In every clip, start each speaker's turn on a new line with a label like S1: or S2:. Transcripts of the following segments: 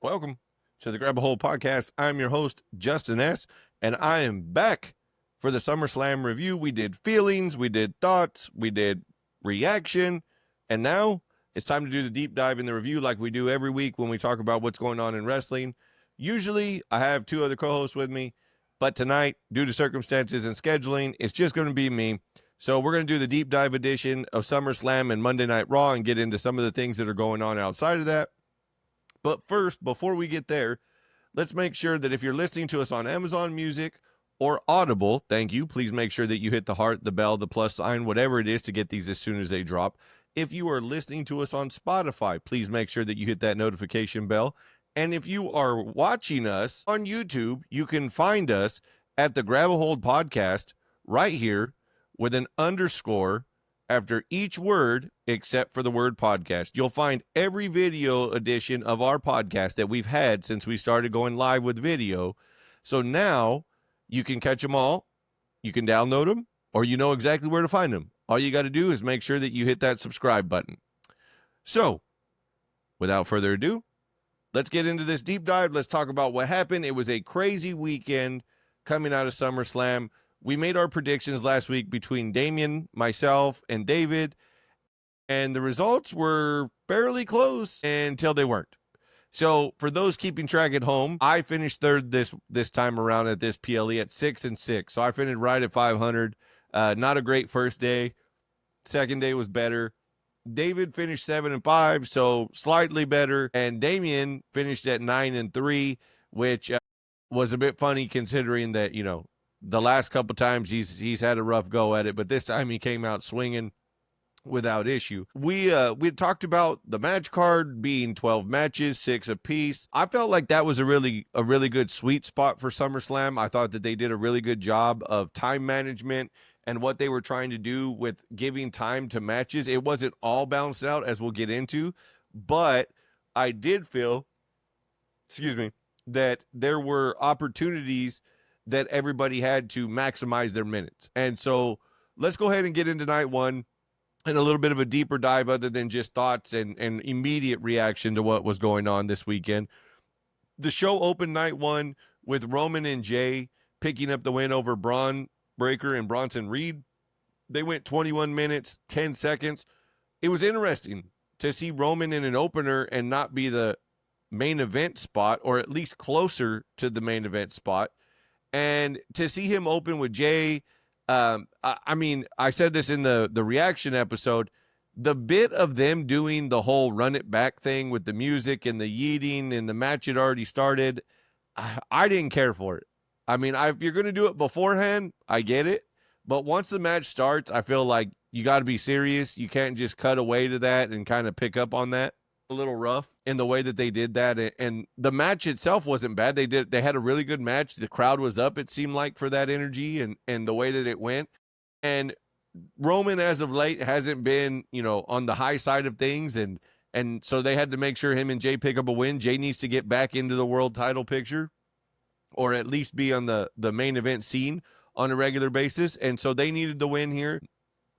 S1: Welcome to the Grab a Hold podcast. I'm your host, Justin S., and I am back for the SummerSlam review. We did feelings, we did thoughts, we did reaction, and now it's time to do the deep dive in the review like we do every week when we talk about what's going on in wrestling. Usually, I have two other co-hosts with me, but tonight, due to circumstances and scheduling, it's just going to be me. So we're going to do the deep dive edition of SummerSlam and Monday Night Raw and get into some of the things that are going on outside of that. But first, before we get there, let's make sure that if you're listening to us on Amazon Music or Audible, thank you. Please make sure that you hit the heart, the bell, the plus sign, whatever it is to get these as soon as they drop. If you are listening to us on Spotify, please make sure that you hit that notification bell. And if you are watching us on YouTube, you can find us at the Grab a Hold podcast right here with an underscore after each word except for the word podcast. You'll find every video edition of our podcast that we've had since we started going live with video. So now you can catch them all, you can download them, or you know exactly where to find them. All you got to do is make sure that you hit that subscribe button. So without further ado, let's get into this deep dive. Let's talk about what happened. It was a crazy weekend coming out of SummerSlam. We made our predictions last week between Damien, myself, and David, and the results were fairly close until they weren't. So for those keeping track at home, I finished third this time around at this PLE at 6-6. So I finished right at 500. Not a great first day. Second day was better. David finished 7-5, so slightly better, and Damien finished at 9-3, which was a bit funny considering that the last couple times he's had a rough go at it, but this time he came out swinging without issue. We talked about the match card being 12 matches, 6 apiece. I felt like that was a really good sweet spot for SummerSlam. I thought that they did a really good job of time management and what they were trying to do with giving time to matches. It wasn't all balanced out, as we'll get into, but I did feel, that there were opportunities that everybody had to maximize their minutes. And so let's go ahead and get into night one and a little bit of a deeper dive other than just thoughts and immediate reaction to what was going on this weekend. The show opened night one with Roman and Jay picking up the win over Braun Breaker and Bronson Reed. They went 21 minutes, 10 seconds. It was interesting to see Roman in an opener and not be the main event spot, or at least closer to the main event spot. And to see him open with Jay, I mean, I said this in the reaction episode, the bit of them doing the whole run it back thing with the music and the yeeting and the match had already started, I didn't care for it. I mean, if you're going to do it beforehand, I get it. But once the match starts, I feel like you got to be serious. You can't just cut away to that and kind of pick up on that. A little rough in the way that they did that, and the match itself wasn't bad. They had a really good match. The crowd was up, it seemed like, for that energy and the way that it went. And Roman, as of late, hasn't been on the high side of things, and so they had to make sure him and Jay pick up a win. Jay needs to get back into the world title picture, or at least be on the main event scene on a regular basis, and so they needed the win here.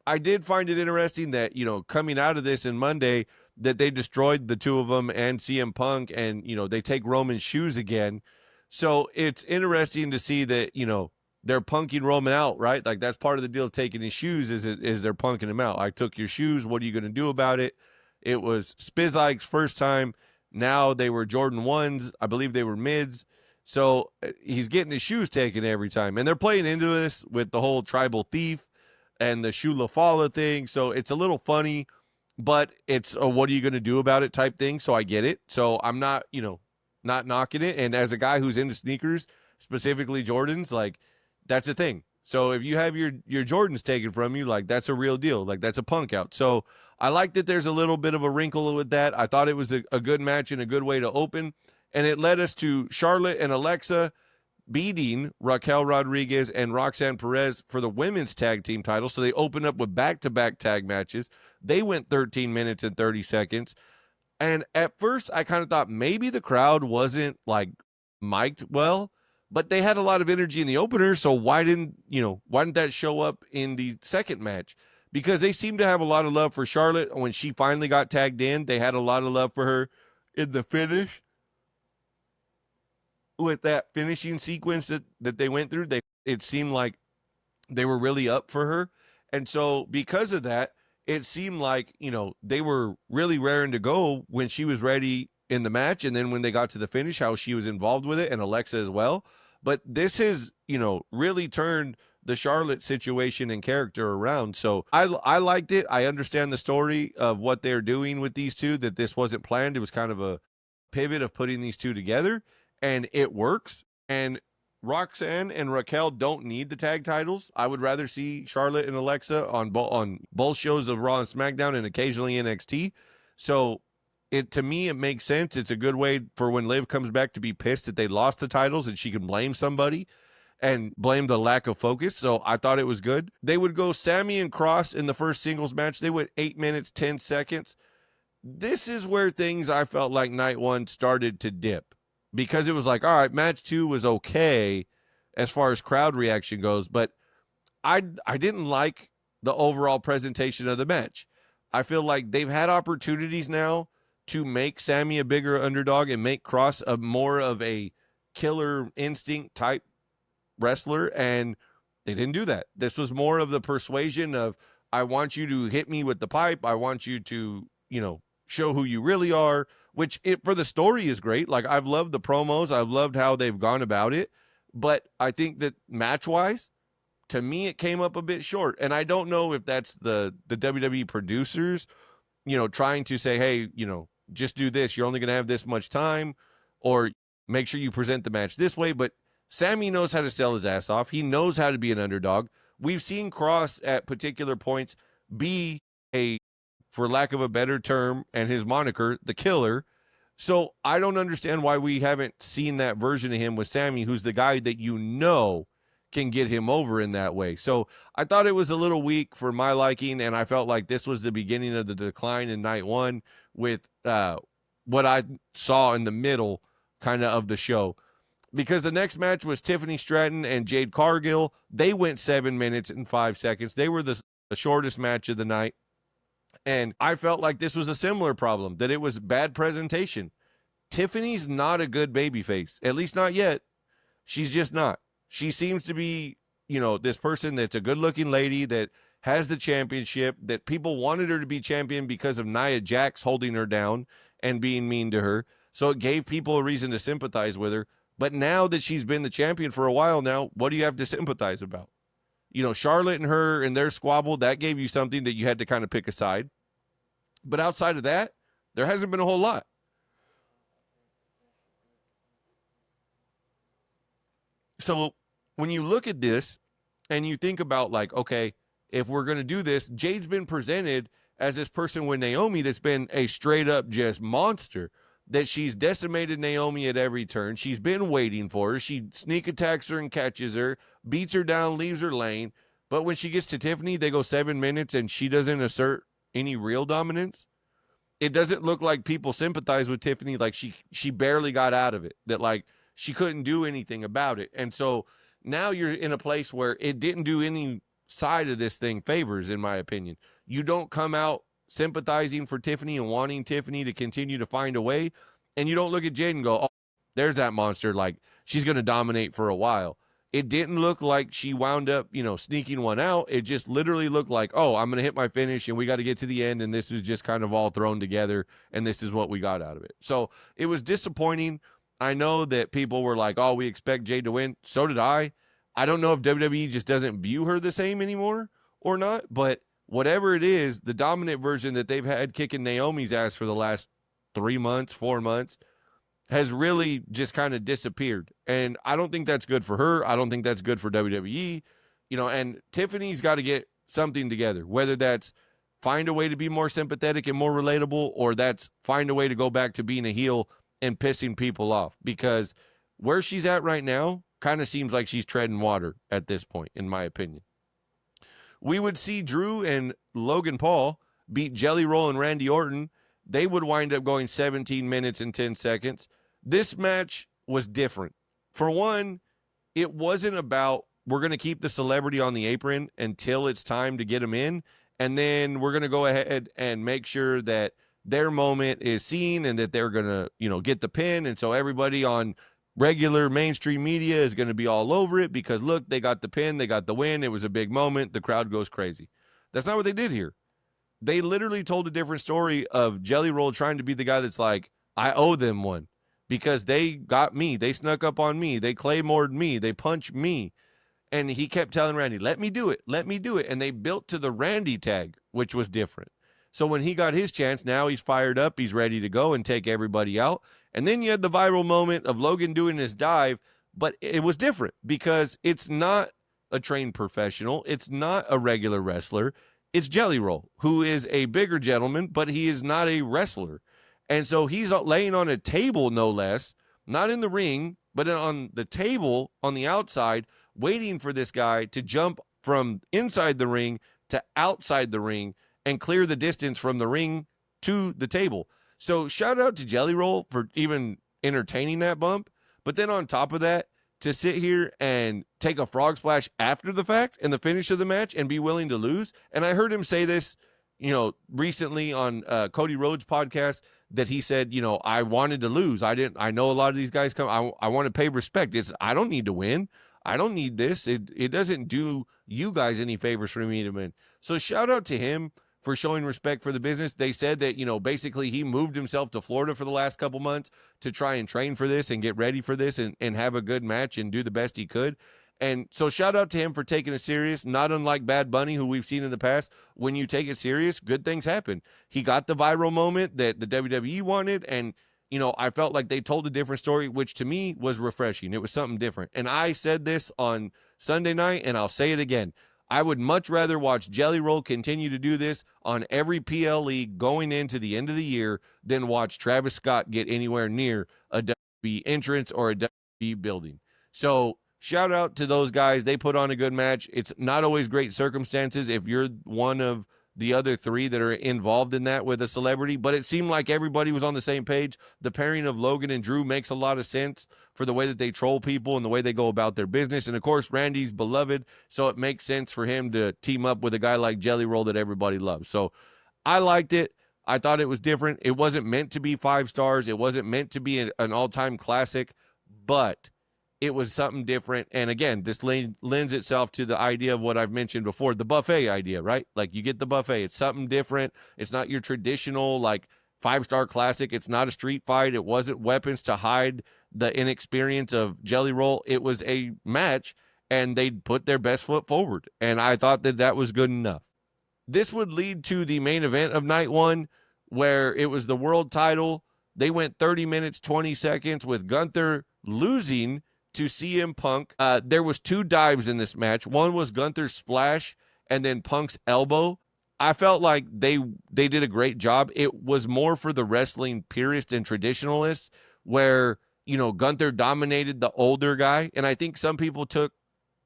S1: I did find it interesting that coming out of this and Monday, that they destroyed the two of them and CM Punk, and they take Roman's shoes again. So it's interesting to see that they're punking Roman out, right? Like, that's part of the deal of taking his shoes is they're punking him out. I took your shoes. What are you going to do about it? It was Spizike's first time. Now they were Jordan 1s. I believe they were mids. So he's getting his shoes taken every time, and they're playing into this with the whole tribal thief and the Shoe LaFala thing. So it's a little funny, but it's a what are you going to do about it type thing. So I get it. So I'm not, not knocking it. And as a guy who's into sneakers, specifically Jordans, like, that's a thing. So if you have your Jordans taken from you, like, that's a real deal. Like, that's a Punk out. So I like that there's a little bit of a wrinkle with that. I thought it was a good match and a good way to open. And it led us to Charlotte and Alexa beating Raquel Rodriguez and Roxanne Perez for the women's tag team title. So they opened up with back-to-back tag matches. They went 13 minutes and 30 seconds. And at first, I kind of thought maybe the crowd wasn't, like, mic'd well, but they had a lot of energy in the opener, so why didn't that show up in the second match? Because they seemed to have a lot of love for Charlotte. When she finally got tagged in, they had a lot of love for her in the finish. with that finishing sequence that they went through, it seemed like they were really up for her. And so because of that, it seemed like, they were really raring to go when she was ready in the match. And then when they got to the finish, how she was involved with it, and Alexa as well. But this has, really turned the Charlotte situation and character around. So I liked it. I understand the story of what they're doing with these two, that this wasn't planned. It was kind of a pivot of putting these two together, and it works. And Roxanne and Raquel don't need the tag titles. I would rather see Charlotte and Alexa on both shows of Raw and SmackDown, and occasionally NXT. So to me, it makes sense. It's a good way for when Liv comes back to be pissed that they lost the titles, and she can blame somebody and blame the lack of focus. So I thought it was good. They would go Sammy and Kross in the first singles match. They went 8 minutes, 10 seconds. This is where things, I felt like night one started to dip, because it was like, all right, match 2 was okay as far as crowd reaction goes, but I didn't like the overall presentation of the match. I feel like they've had opportunities now to make Sammy a bigger underdog and make Kross a more of a killer instinct type wrestler, and they didn't do that. This was more of the persuasion of, I want you to hit me with the pipe. I want you to, show who you really are, which for the story is great. Like, I've loved the promos. I've loved how they've gone about it. But I think that match-wise, to me, it came up a bit short. And I don't know if that's the WWE producers, trying to say, hey, just do this. You're only going to have this much time, or make sure you present the match this way. But Sammy knows how to sell his ass off. He knows how to be an underdog. We've seen Kross at particular points be for lack of a better term, and his moniker, the Killer. So I don't understand why we haven't seen that version of him with Sammy, who's the guy that can get him over in that way. So I thought it was a little weak for my liking, and I felt like this was the beginning of the decline in night one with what I saw in the middle kind of the show. Because the next match was Tiffany Stratton and Jade Cargill. They went 7 minutes and 5 seconds. They were the shortest match of the night. And I felt like this was a similar problem, that it was bad presentation. Tiffany's not a good babyface, at least not yet. She's just not. She seems to be, this person that's a good-looking lady that has the championship, that people wanted her to be champion because of Nia Jax holding her down and being mean to her. So it gave people a reason to sympathize with her. But now that she's been the champion for a while now, what do you have to sympathize about? Charlotte and her and their squabble, that gave you something that you had to kind of pick a side. But outside of that, there hasn't been a whole lot. So when you look at this and you think about, like, okay, if we're going to do this, Jade's been presented as this person with Naomi that's been a straight up just monster, that she's decimated Naomi at every turn. She's been waiting for her. She sneak attacks her and catches her, beats her down, leaves her lane. But when she gets to Tiffany, they go 7 minutes and she doesn't assert any real dominance. It doesn't look like people sympathize with Tiffany, like she barely got out of it, that like she couldn't do anything about it. And so now you're in a place where it didn't do any side of this thing favors, in my opinion. You don't come out sympathizing for Tiffany and wanting Tiffany to continue to find a way, and you don't look at Jade and go, oh, there's that monster, like she's going to dominate for a while. It didn't look like she wound up, sneaking one out. It just literally looked like, oh, I'm going to hit my finish and we got to get to the end, and this is just kind of all thrown together, and this is what we got out of it. So it was disappointing. I know that people were like, oh, we expect Jade to win. So did I. I don't know if WWE just doesn't view her the same anymore or not, but whatever it is, the dominant version that they've had kicking Naomi's ass for the last 3 months, 4 months, has really just kind of disappeared. And I don't think that's good for her. I don't think that's good for WWE. And Tiffany's got to get something together, whether that's find a way to be more sympathetic and more relatable, or that's find a way to go back to being a heel and pissing people off. Because where she's at right now kind of seems like she's treading water at this point, in my opinion. We would see Drew and Logan Paul beat Jelly Roll and Randy Orton. They would wind up going 17 minutes and 10 seconds. This match was different. For one, it wasn't about, we're going to keep the celebrity on the apron until it's time to get them in, and then we're going to go ahead and make sure that their moment is seen and that they're going to, get the pin. And so everybody on regular mainstream media is going to be all over it because, look, they got the pin, they got the win, it was a big moment, the crowd goes crazy. That's not what they did here. They literally told a different story of Jelly Roll trying to be the guy that's like, I owe them one because they got me. They snuck up on me. They claymored me. They punched me. And he kept telling Randy, let me do it. Let me do it. And they built to the Randy tag, which was different. So when he got his chance, now he's fired up. He's ready to go and take everybody out. And then you had the viral moment of Logan doing his dive, but it was different because it's not a trained professional. It's not a regular wrestler. It's Jelly Roll, who is a bigger gentleman, but he is not a wrestler. And so he's laying on a table, no less, not in the ring, but on the table on the outside, waiting for this guy to jump from inside the ring to outside the ring and clear the distance from the ring to the table. So shout out to Jelly Roll for even entertaining that bump. But then on top of that, to sit here and take a frog splash after the fact and the finish of the match and be willing to lose. And I heard him say this, recently on Cody Rhodes' podcast, that he said, I wanted to lose. I know a lot of these guys come. I want to pay respect. I don't need to win. I don't need this. It doesn't do you guys any favors for me to win. So shout out to him for showing respect for the business. They said that, basically he moved himself to Florida for the last couple months to try and train for this and get ready for this and have a good match and do the best he could. And so shout out to him for taking it serious, not unlike Bad Bunny, who we've seen in the past. When you take it serious, good things happen. He got the viral moment that the WWE wanted, and I felt like they told a different story, which to me was refreshing. It was something different. And I said this on Sunday night, and I'll say it again. I would much rather watch Jelly Roll continue to do this on every PLE going into the end of the year than watch Travis Scott get anywhere near a WWE entrance or a WWE building. So shout out to those guys. They put on a good match. It's not always great circumstances if you're one of the other three that are involved in that with a celebrity, but it seemed like everybody was on the same page. The pairing of Logan and Drew makes a lot of sense for the way that they troll people and the way they go about their business. And of course, Randy's beloved, so it makes sense for him to team up with a guy like Jelly Roll that everybody loves. So I liked it. I thought it was different. It wasn't meant to be 5 stars. It wasn't meant to be an all-time classic, but it was something different. And again, this lends itself to the idea of what I've mentioned before, the buffet idea, right? Like you get the buffet. It's something different. It's not your traditional, 5-star classic. It's not a street fight. It wasn't weapons to hide the inexperience of Jelly Roll. It was a match, and they put their best foot forward. And I thought that was good enough. This would lead to the main event of night one, where it was the world title. They went 30 minutes, 20 seconds with Gunther losing to CM Punk. There was 2 dives in this match. One was Gunther's splash and then Punk's elbow. I felt like they did a great job. It was more for the wrestling purists and traditionalists where, Gunther dominated the older guy. And I think some people took,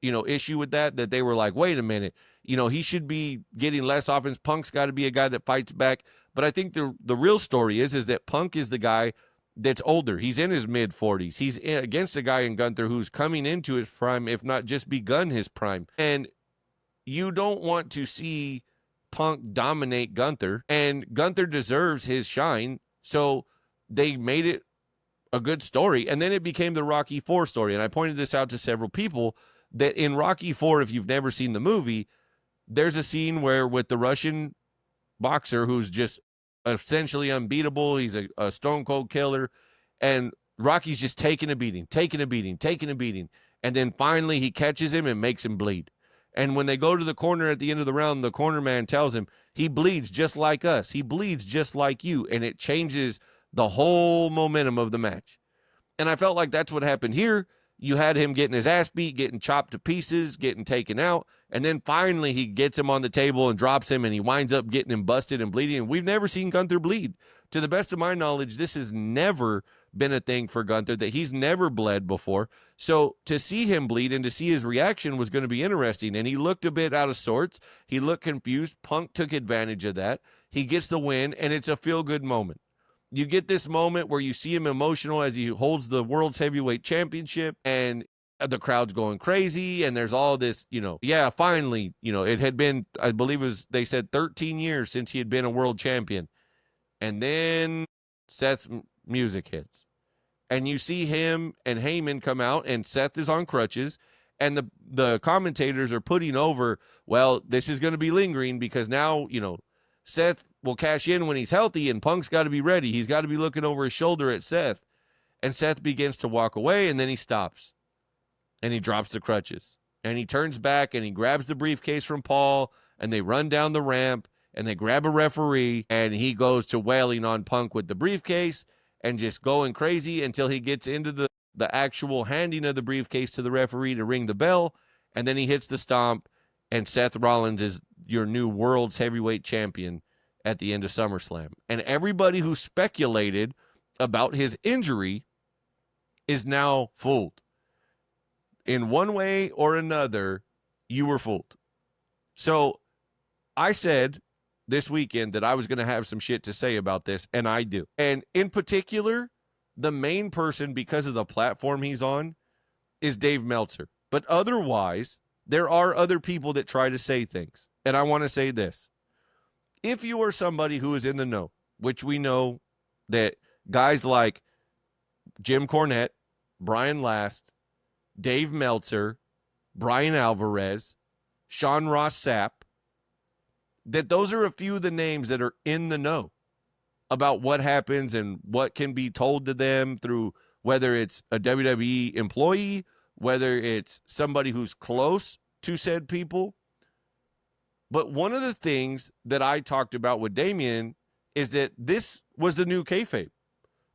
S1: issue with that they were like, wait a minute, he should be getting less offense. Punk's got to be a guy that fights back. But I think the real story is that Punk is the guy that's older. He's in his mid-40s. He's against a guy in Gunther who's coming into his prime, if not just begun his prime. And you don't want to see Punk dominate Gunther, and Gunther deserves his shine. So they made it a good story, and then it became the Rocky IV story. And I pointed this out to several people that in Rocky IV, if you've never seen the movie, there's a scene where with the Russian boxer who's just essentially unbeatable. He's a stone cold killer. And Rocky's just taking a beating. And then finally he catches him and makes him bleed. And when they go to the corner at the end of the round, the corner man tells him, he bleeds just like us. He bleeds just like you. And it changes the whole momentum of the match. And I felt like that's what happened here. You had him getting his ass beat, getting chopped to pieces, getting taken out. And then finally he gets him on the table and drops him, and he winds up getting him busted and bleeding. And we've never seen Gunther bleed. To the best of my knowledge, this has never been a thing for Gunther, that he's never bled before. So to see him bleed and to see his reaction was going to be interesting. And he looked a bit out of sorts. He looked confused. Punk took advantage of that. He gets the win, and it's a feel-good moment. You get this moment where you see him emotional as he holds the World's Heavyweight Championship, and the crowd's going crazy, and there's all this, finally, it had been, I believe they said 13 years since he had been a world champion. And then Seth's music hits. And you see him and Heyman come out, and Seth is on crutches, and the commentators are putting over, well, this is going to be lingering because now, Seth will cash in when he's healthy, and Punk's got to be ready. He's got to be looking over his shoulder at Seth. And Seth begins to walk away, and then he stops, and he drops the crutches. And he turns back, and he grabs the briefcase from Paul, and they run down the ramp, and they grab a referee, and he goes to wailing on Punk with the briefcase and just going crazy until he gets into the actual handing of the briefcase to the referee to ring the bell, and then he hits the stomp, and Seth Rollins is your new world's heavyweight champion at the end of SummerSlam. And everybody who speculated about his injury is now fooled. In one way or another, you were fooled. So I said this weekend that I was going to have some shit to say about this, and I do. And in particular, the main person, because of the platform he's on, is Dave Meltzer. But otherwise, there are other people that try to say things. And I want to say this. If you are somebody who is in the know, which we know that guys like Jim Cornette, Brian Last, Dave Meltzer, Brian Alvarez, Sean Ross Sapp, that those are a few of the names that are in the know about what happens and what can be told to them through whether it's a WWE employee, whether it's somebody who's close to said people. But one of the things that I talked about with Damian is that this was the new kayfabe.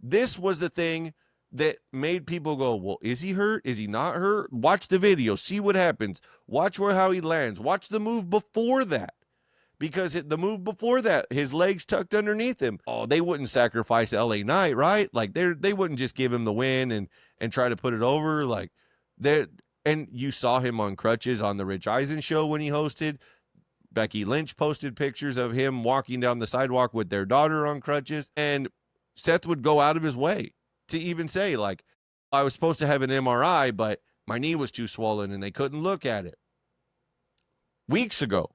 S1: This was the thing that made people go, well, is he hurt? Is he not hurt? Watch the video. See what happens. Watch how he lands. Watch the move before that. Because the move before that, his legs tucked underneath him. Oh, they wouldn't sacrifice LA Knight, right? Like they wouldn't just give him the win and try to put it over. Like and you saw him on crutches on the Rich Eisen show when he hosted. Becky Lynch posted pictures of him walking down the sidewalk with their daughter on crutches. And Seth would go out of his way to even say, like, I was supposed to have an MRI, but my knee was too swollen and they couldn't look at it. Weeks ago,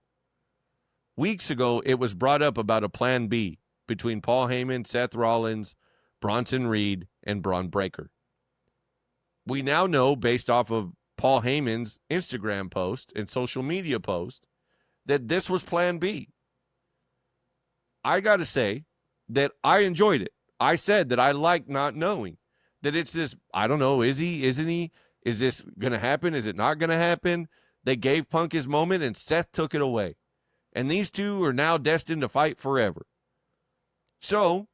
S1: it was brought up about a plan B between Paul Heyman, Seth Rollins, Bronson Reed, and Braun Breaker. We now know, based off of Paul Heyman's Instagram post and social media post, that this was plan B. I got to say that I enjoyed it. I said that I like not knowing. That it's this, I don't know, is he, isn't he? Is this going to happen? Is it not going to happen? They gave Punk his moment and Seth took it away. And these two are now destined to fight forever. So,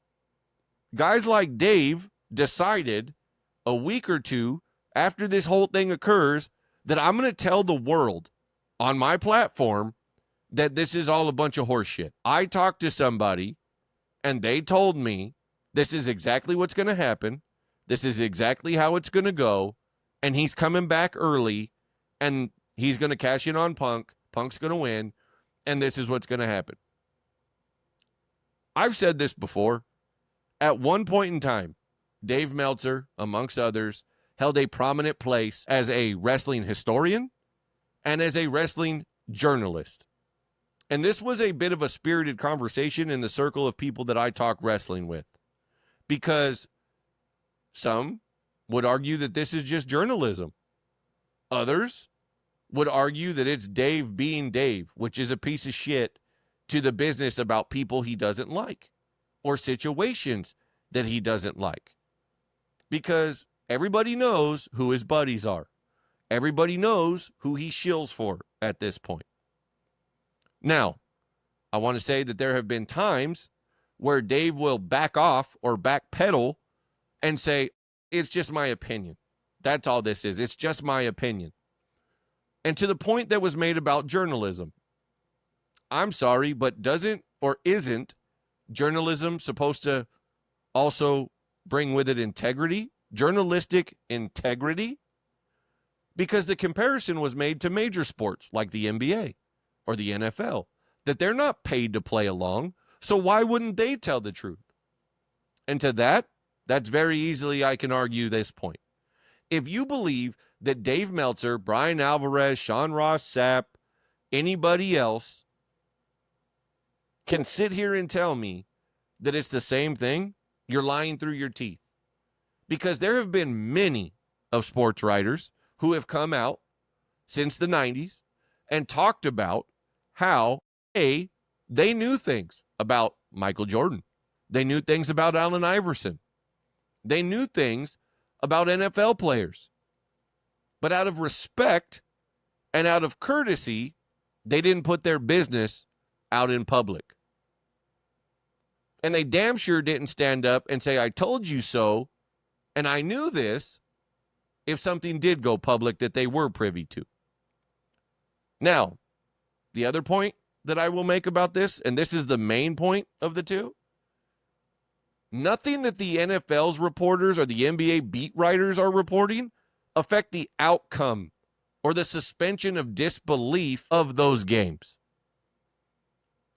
S1: guys like Dave decided a week or two after this whole thing occurs that I'm going to tell the world on my platform that this is all a bunch of horse shit. I talked to somebody and they told me this is exactly what's going to happen. This is exactly how it's going to go. And he's coming back early and he's going to cash in on Punk. Punk's going to win. And this is what's going to happen. I've said this before. At one point in time, Dave Meltzer, amongst others, held a prominent place as a wrestling historian and as a wrestling journalist. And this was a bit of a spirited conversation in the circle of people that I talk wrestling with. Because some would argue that this is just journalism. Others would argue that it's Dave being Dave, which is a piece of shit to the business about people he doesn't like or situations that he doesn't like. Because everybody knows who his buddies are. Everybody knows who he shills for at this point. Now, I want to say that there have been times where Dave will back off or backpedal and say, it's just my opinion. That's all this is. It's just my opinion. And to the point that was made about journalism, I'm sorry, but doesn't or isn't journalism supposed to also bring with it integrity, journalistic integrity? Because the comparison was made to major sports like the NBA or the NFL, that they're not paid to play along, so why wouldn't they tell the truth? And to that's very easily I can argue this point. If you believe that Dave Meltzer, Brian Alvarez, Sean Ross Sapp, anybody else can sit here and tell me that it's the same thing, you're lying through your teeth. Because there have been many of sports writers who have come out since the 90s and talked about how, A, they knew things about Michael Jordan. They knew things about Allen Iverson. They knew things about NFL players. But out of respect and out of courtesy, they didn't put their business out in public. And they damn sure didn't stand up and say, I told you so, and I knew this, if something did go public that they were privy to. Now, the other point that I will make about this, and this is the main point of the two, nothing that the NFL's reporters or the NBA beat writers are reporting affect the outcome or the suspension of disbelief of those games.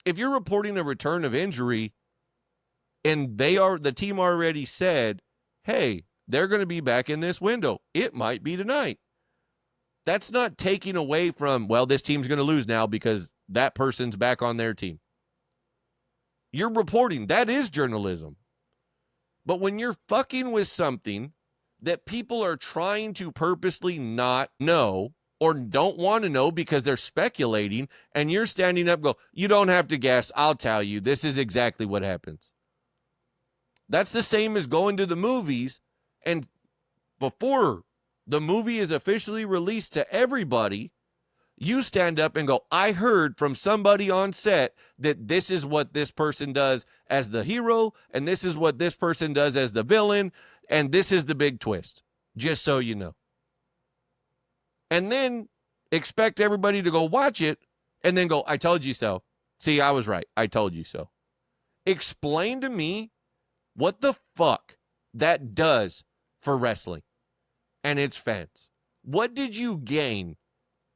S1: If you're reporting a return of injury and the team already said, hey, they're going to be back in this window, it might be tonight. That's not taking away from, well, this team's going to lose now because that person's back on their team. You're reporting. That is journalism. But when you're fucking with something that people are trying to purposely not know or don't want to know because they're speculating, and you're standing up and go, you don't have to guess, I'll tell you, this is exactly what happens. That's the same as going to the movies, and before the movie is officially released to everybody, you stand up and go, I heard from somebody on set that this is what this person does as the hero, and this is what this person does as the villain, and this is the big twist, just so you know. And then expect everybody to go watch it, and then go, I told you so. See, I was right. I told you so. Explain to me what the fuck that does for wrestling and its fans. What did you gain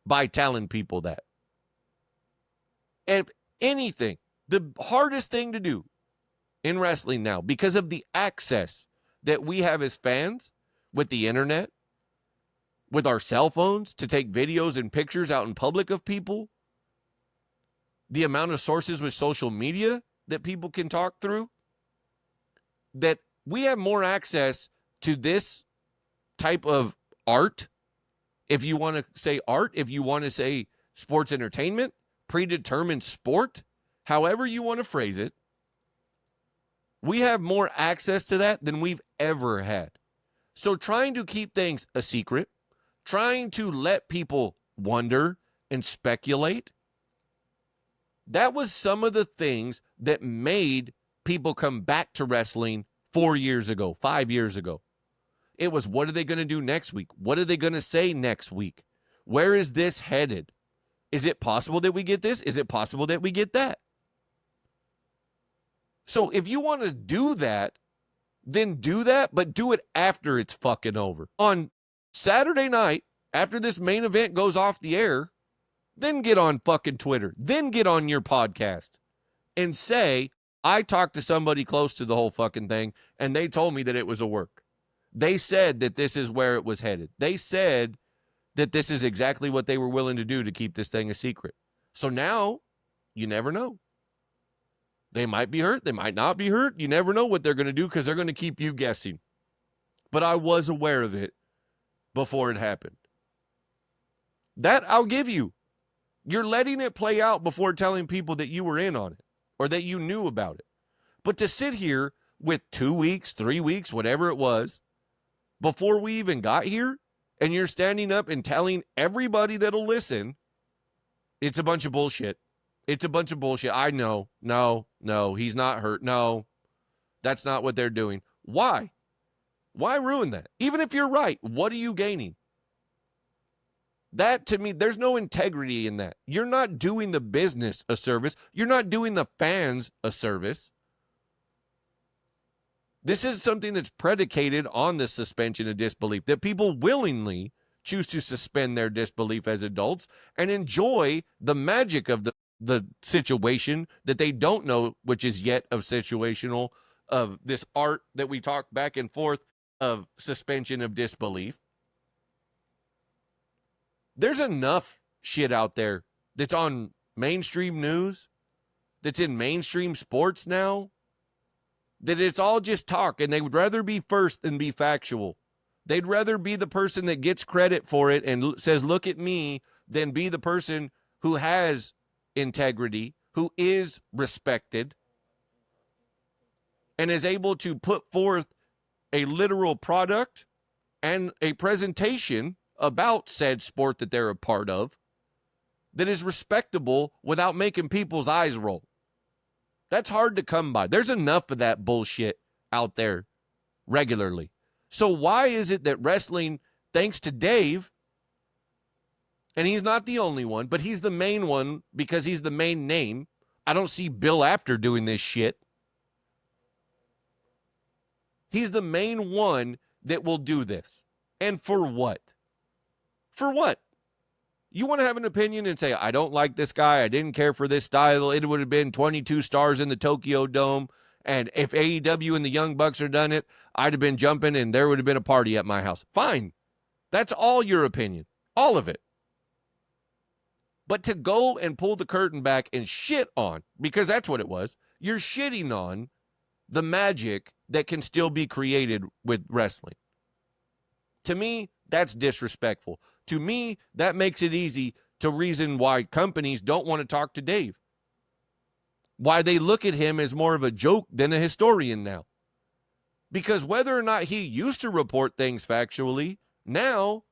S1: by telling people that? And if anything, the hardest thing to do in wrestling now, because of the access that we have as fans with the internet, with our cell phones to take videos and pictures out in public of people, the amount of sources with social media that people can talk through, that we have more access to this type of art. If you want to say art, if you want to say sports entertainment, predetermined sport, however you want to phrase it, we have more access to that than we've ever had. So trying to keep things a secret, trying to let people wonder and speculate, that was some of the things that made people come back to wrestling 4 years ago, 5 years ago. It was, what are they going to do next week? What are they going to say next week? Where is this headed? Is it possible that we get this? Is it possible that we get that? So if you want to do that, then do that, but do it after it's fucking over. On Saturday night, after this main event goes off the air, then get on fucking Twitter. Then get on your podcast and say, I talked to somebody close to the whole fucking thing, and they told me that it was a work. They said that this is where it was headed. They said that this is exactly what they were willing to do to keep this thing a secret. So now, you never know. They might be hurt. They might not be hurt. You never know what they're going to do because they're going to keep you guessing. But I was aware of it before it happened. That I'll give you. You're letting it play out before telling people that you were in on it or that you knew about it. But to sit here with 2 weeks, 3 weeks, whatever it was, before we even got here, and you're standing up and telling everybody that'll listen, it's a bunch of bullshit. It's a bunch of bullshit. I know. No, he's not hurt. No, that's not what they're doing. Why? Why ruin that? Even if you're right, what are you gaining? That, to me, there's no integrity in that. You're not doing the business a service. You're not doing the fans a service. This is something that's predicated on the suspension of disbelief, that people willingly choose to suspend their disbelief as adults and enjoy the magic of the situation that they don't know, which is yet of situational, of this art that we talk back and forth of suspension of disbelief. There's enough shit out there that's on mainstream news, that's in mainstream sports now, that it's all just talk, and they would rather be first than be factual. They'd rather be the person that gets credit for it and says, look at me, than be the person who has integrity, who is respected, and is able to put forth a literal product and a presentation about said sport that they're a part of that is respectable without making people's eyes roll. That's hard to come by. There's enough of that bullshit out there regularly. So why is it that wrestling, thanks to Dave, and he's not the only one, but he's the main one because he's the main name. I don't see Bill Apter doing this shit. He's the main one that will do this. And for what? For what? You want to have an opinion and say, I don't like this guy. I didn't care for this style. It would have been 22 stars in the Tokyo Dome. And if AEW and the Young Bucks had done it, I'd have been jumping and there would have been a party at my house. Fine. That's all your opinion. All of it. But to go and pull the curtain back and shit on, because that's what it was, you're shitting on the magic that can still be created with wrestling. To me, that's disrespectful. To me, that makes it easy to reason why companies don't want to talk to Dave. Why they look at him as more of a joke than a historian now. Because whether or not he used to report things factually, now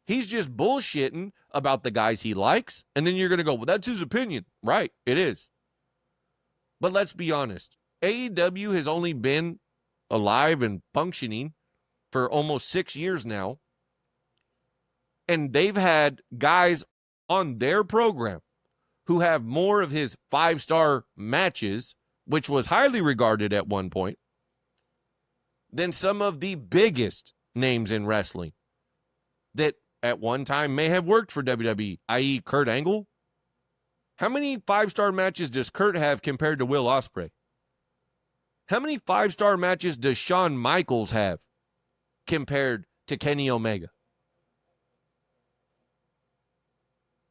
S1: he's just bullshitting about the guys he likes. And then you're going to go, well, that's his opinion. Right, it is. But let's be honest. AEW has only been alive and functioning for almost 6 years now. And they've had guys on their program who have more of his 5-star matches, which was highly regarded at one point, than some of the biggest names in wrestling that at one time may have worked for WWE, i.e. Kurt Angle. How many 5-star matches does Kurt have compared to Will Ospreay? How many 5-star matches does Shawn Michaels have compared to Kenny Omega?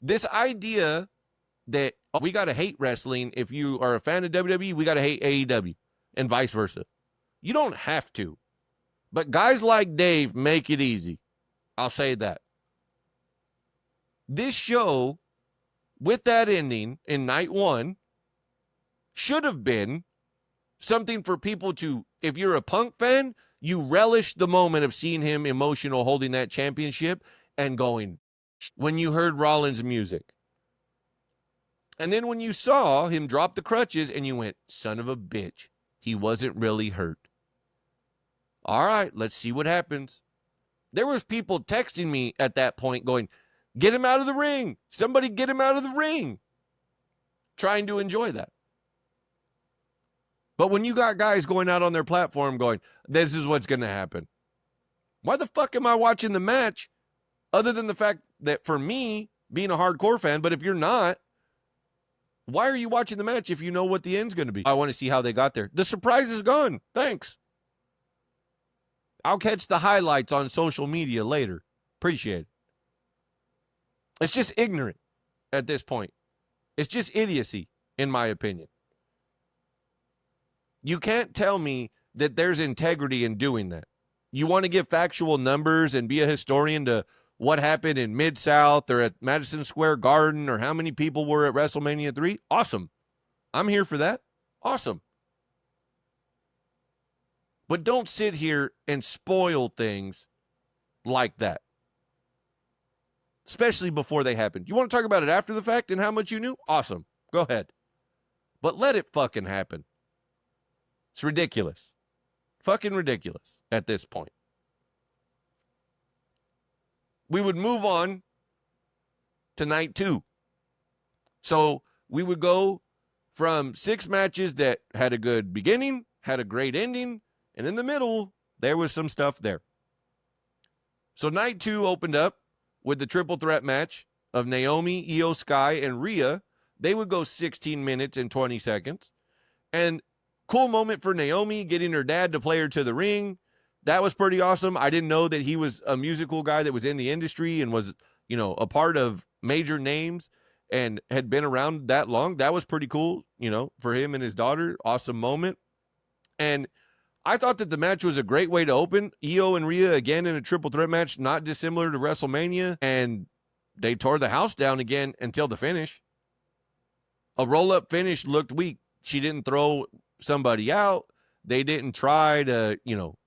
S1: This idea that we got to hate wrestling, if you are a fan of WWE, we got to hate AEW, and vice versa. You don't have to. But guys like Dave make it easy. I'll say that. This show, with that ending in night one, should have been something for people to, if you're a Punk fan, you relish the moment of seeing him emotional holding that championship and going, when you heard Rollins' music. And then when you saw him drop the crutches and you went, son of a bitch, he wasn't really hurt. All right, let's see what happens. There was people texting me at that point going, get him out of the ring. Somebody get him out of the ring. Trying to enjoy that. But when you got guys going out on their platform going, this is what's going to happen. Why the fuck am I watching the match? Other than the fact that for me, being a hardcore fan, but if you're not, why are you watching the match if you know what the end's going to be? I want to see how they got there. The surprise is gone. Thanks. I'll catch the highlights on social media later. Appreciate it. It's just ignorant at this point. It's just idiocy, in my opinion. You can't tell me that there's integrity in doing that. You want to give factual numbers and be a historian to what happened in Mid-South or at Madison Square Garden or how many people were at WrestleMania 3? Awesome. I'm here for that. Awesome. But don't sit here and spoil things like that. Especially before they happen. You want to talk about it after the fact and how much you knew? Awesome. Go ahead. But let it fucking happen. It's ridiculous. Fucking ridiculous at this point. We would move on to night 2. So we would go from 6 matches that had a good beginning, had a great ending, and in the middle, there was some stuff there. So night 2 opened up with the triple threat match of Naomi, Io Sky, and Rhea. They would go 16 minutes and 20 seconds. And cool moment for Naomi getting her dad to play her to the ring. That was pretty awesome. I didn't know that he was a musical guy that was in the industry and was, a part of major names and had been around that long. That was pretty cool, for him and his daughter. Awesome moment. And I thought that the match was a great way to open. Io and Rhea again in a triple threat match, not dissimilar to WrestleMania. And they tore the house down again until the finish. A roll-up finish looked weak. She didn't throw somebody out. They didn't try to,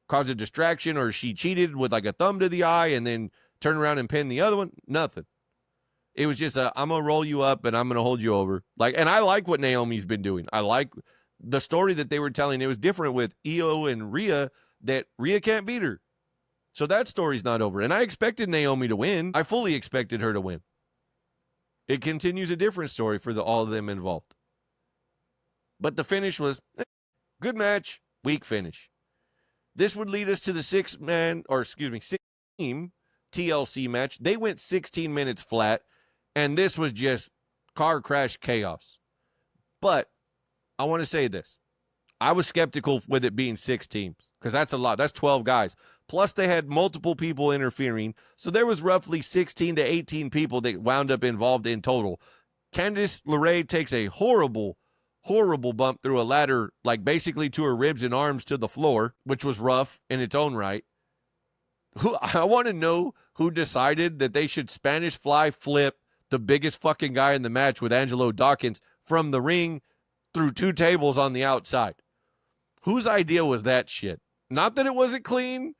S1: cause a distraction, or she cheated with like a thumb to the eye and then turn around and pin the other one. Nothing. It was just I'm going to roll you up and I'm going to hold you over. And I like what Naomi's been doing. I like the story that they were telling. It was different with Io and Rhea, that Rhea can't beat her. So that story's not over. And I expected Naomi to win. I fully expected her to win. It continues a different story for all of them involved. But the finish was good match, weak finish. This would lead us to the 6-team TLC match. They went 16 minutes flat, and this was just car crash chaos. But I want to say this. I was skeptical with it being 6 teams, because that's a lot. That's 12 guys. Plus, they had multiple people interfering. So there was roughly 16 to 18 people that wound up involved in total. Candice LeRae takes a horrible bump through a ladder, basically to her ribs and arms to the floor, which was rough in its own right. I want to know who decided that they should Spanish fly flip the biggest fucking guy in the match with Angelo Dawkins from the ring through 2 tables on the outside. Whose idea was that shit? Not that it wasn't clean,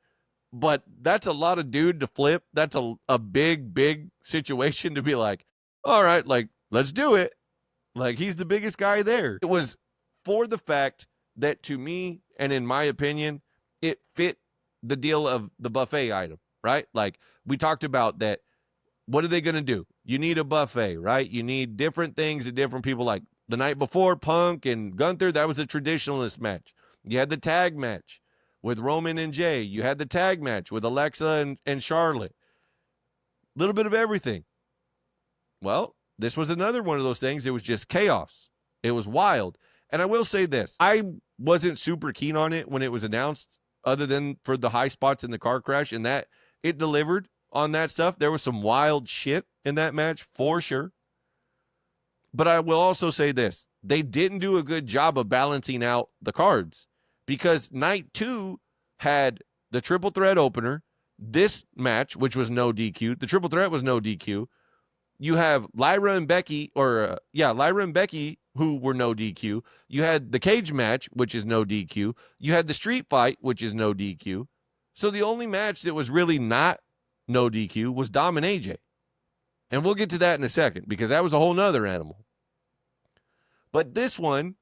S1: but that's a lot of dude to flip. That's a big situation to be like, all right, let's do it. He's the biggest guy there. It was for the fact that, to me, and in my opinion, it fit the deal of the buffet item, right? We talked about that. What are they going to do? You need a buffet, right? You need different things that different people like. The night before, Punk and Gunther, that was a traditionalist match. You had the tag match with Roman and Jay. You had the tag match with Alexa and Charlotte. A little bit of everything. Well, this was another one of those things. It was just chaos. It was wild. And I will say this. I wasn't super keen on it when it was announced, other than for the high spots in the car crash, and that it delivered on that stuff. There was some wild shit in that match, for sure. But I will also say this. They didn't do a good job of balancing out the cards, because night 2 had the triple threat opener, this match, which was no DQ. The triple threat was no DQ. You have Lyra and Becky, who were no DQ. You had the cage match, which is no DQ. You had the street fight, which is no DQ. So the only match that was really not no DQ was Dom and AJ. And we'll get to that in a second, because that was a whole nother animal. But this one,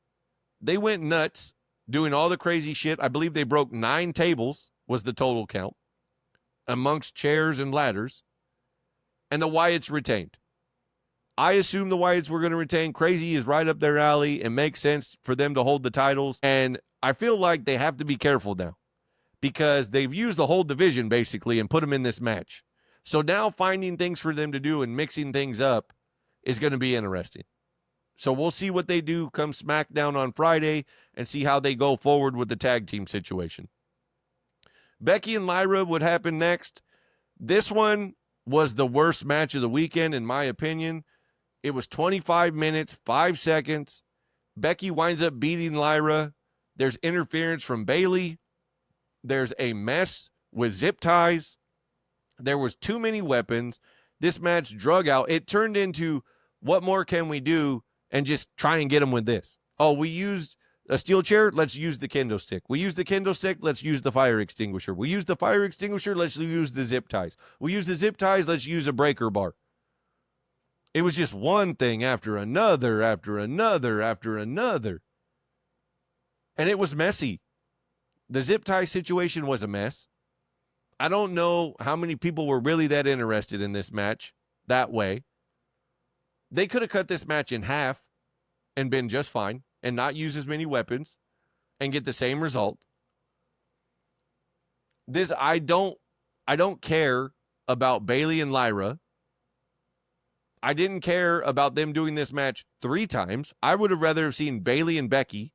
S1: they went nuts doing all the crazy shit. I believe they broke 9 tables was the total count amongst chairs and ladders. And the Wyatts retained. I assume the Wyatts were going to retain. Crazy is right up their alley and makes sense for them to hold the titles. And I feel like they have to be careful now, because they've used the whole division basically and put them in this match. So now finding things for them to do and mixing things up is going to be interesting. So we'll see what they do come SmackDown on Friday and see how they go forward with the tag team situation. Becky and Lyra would happen next. This one was the worst match of the weekend, in my opinion. It was 25 minutes, 5 seconds. Becky winds up beating Lyra. There's interference from Bayley. There's a mess with zip ties. There was too many weapons. This match drug out. It turned into, what more can we do, and just try and get them with this. Oh, we used a steel chair? Let's use the kendo stick. We used the kendo stick? Let's use the fire extinguisher. We used the fire extinguisher? Let's use the zip ties. We use the zip ties? Let's use a breaker bar. It was just one thing after another, after another, after another. And it was messy. The zip tie situation was a mess. I don't know how many people were really that interested in this match that way. They could have cut this match in half and been just fine and not use as many weapons and get the same result. I don't care about Bayley and Lyra. I didn't care about them doing this match 3 times. I would have rather seen Bayley and Becky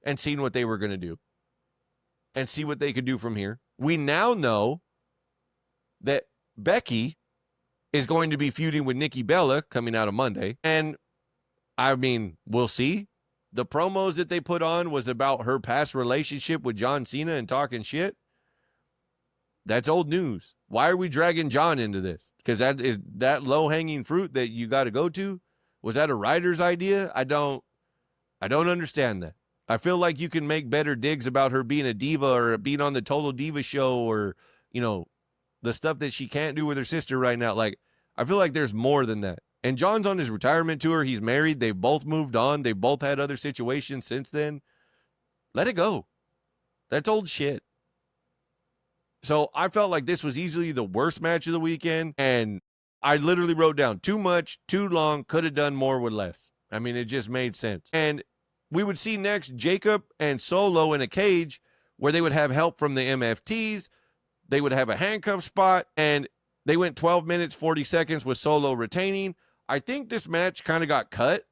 S1: and seen what they were going to do and see what they could do from here. We now know that Becky is going to be feuding with Nikki Bella coming out of Monday. And, I mean, we'll see. the promos that they put on was about her past relationship with John Cena and talking shit, that's old news. Why are we dragging John into this? Because that is that low-hanging fruit that you got to go to. Was that a writer's idea? I don't understand that. I feel like you can make better digs about her being a diva or being on the Total Diva show or, the stuff that she can't do with her sister right now. Like, I feel like there's more than that. And John's on his retirement tour. He's married. They've both moved on. They've both had other situations since then. Let it go. That's old shit. So I felt like this was easily the worst match of the weekend. And I literally wrote down too much, too long, could have done more with less. I mean, it just made sense. And we would see next Jacob and Solo in a cage where they would have help from the MFTs. They would have a handcuff spot, and they went 12 minutes, 40 seconds with Solo retaining. I think this match kind of got cut